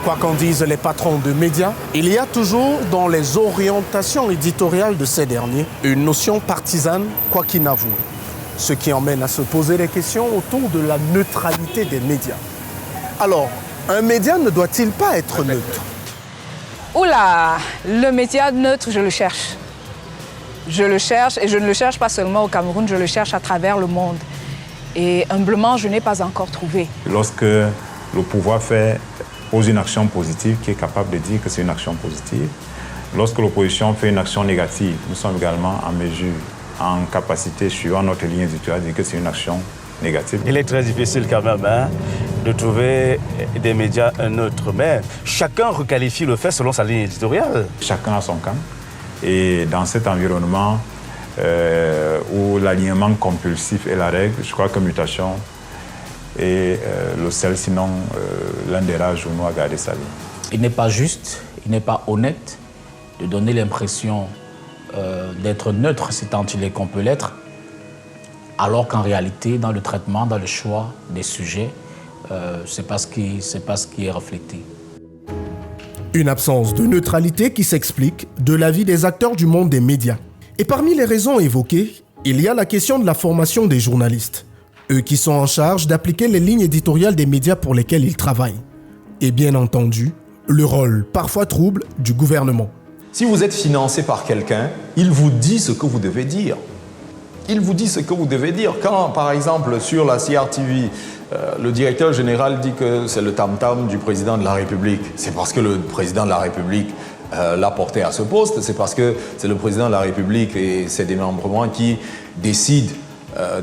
Quoi qu'en disent les patrons de médias, il y a toujours dans les orientations éditoriales de ces derniers une notion partisane, quoi qu'inavouée. Ce qui emmène à se poser des questions autour de la neutralité des médias. Alors, un média ne doit-il pas être neutre? Oula, le média neutre, je le cherche. Je le cherche et je ne le cherche pas seulement au Cameroun, je le cherche à travers le monde. Et humblement, je n'ai pas encore trouvé. Lorsque le pouvoir pose une action positive, qui est capable de dire que c'est une action positive, lorsque l'opposition fait une action négative, nous sommes également en mesure, en capacité, suivant notre ligne éditoriale, de dire que c'est une action négative. Il est très difficile quand même de trouver des médias neutres, mais chacun requalifie le fait selon sa ligne éditoriale. Chacun a son camp. Et dans cet environnement où l'alignement compulsif est la règle, je crois que Mutation est le seul, sinon l'un des rares journaux à garder sa ligne. Il n'est pas juste, il n'est pas honnête de donner l'impression d'être neutre, c'est tant il est qu'on peut l'être, alors qu'en réalité, dans le traitement, dans le choix des sujets, c'est pas ce qui est reflété. Une absence de neutralité qui s'explique de l'avis des acteurs du monde des médias. Et parmi les raisons évoquées, il y a la question de la formation des journalistes, eux qui sont en charge d'appliquer les lignes éditoriales des médias pour lesquels ils travaillent. Et bien entendu, le rôle parfois trouble du gouvernement. Si vous êtes financé par quelqu'un, il vous dit ce que vous devez dire. Il vous dit ce que vous devez dire. Quand, par exemple, sur la CRTV, le directeur général dit que c'est le tam-tam du président de la République, c'est parce que le président de la République l'a porté à ce poste, c'est parce que c'est le président de la République et ses démembrements qui décident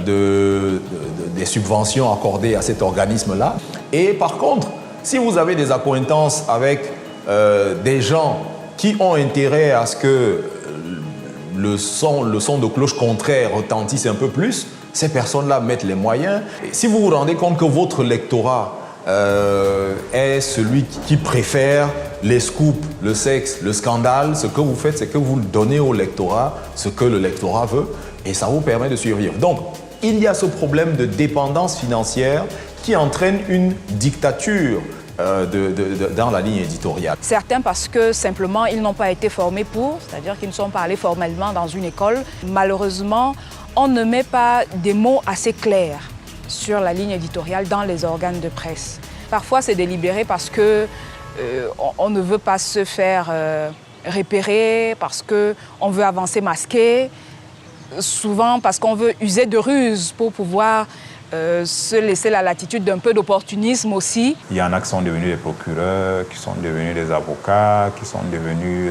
des subventions accordées à cet organisme-là. Et par contre, si vous avez des accointances avec des gens qui ont intérêt à ce que le son de cloche contraire retentisse un peu plus, ces personnes-là mettent les moyens. Et si vous vous rendez compte que votre lectorat est celui qui préfère les scoops, le sexe, le scandale, ce que vous faites, c'est que vous donnez au lectorat ce que le lectorat veut et ça vous permet de survivre. Donc, il y a ce problème de dépendance financière qui entraîne une dictature dans la ligne éditoriale. Certains parce que simplement ils n'ont pas été formés pour, c'est-à-dire qu'ils ne sont pas allés formellement dans une école. Malheureusement, on ne met pas des mots assez clairs sur la ligne éditoriale dans les organes de presse. Parfois c'est délibéré parce que on ne veut pas se faire repérer, parce qu'on veut avancer masqué, souvent parce qu'on veut user de ruse pour pouvoir se laisser la latitude d'un peu d'opportunisme aussi. Il y en a qui sont devenus des procureurs, qui sont devenus des avocats, qui sont devenus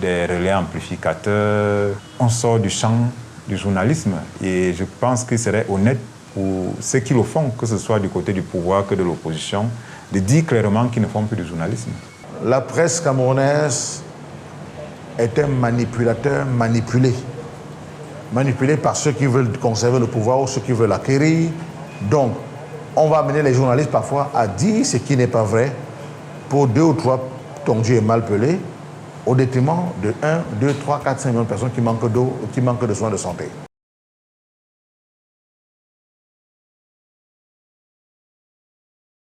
des relais amplificateurs. On sort du champ du journalisme et je pense qu'il serait honnête pour ceux qui le font, que ce soit du côté du pouvoir que de l'opposition, de dire clairement qu'ils ne font plus du journalisme. La presse camerounaise est un manipulateur manipulé. Manipulé par ceux qui veulent conserver le pouvoir ou ceux qui veulent l'acquérir. Donc, on va amener les journalistes parfois à dire ce qui n'est pas vrai pour 2 ou 3 tondus et mal pelés, au détriment de 1, 2, 3, 4, 5 millions de personnes qui manquent d'eau, qui manquent de soins de santé.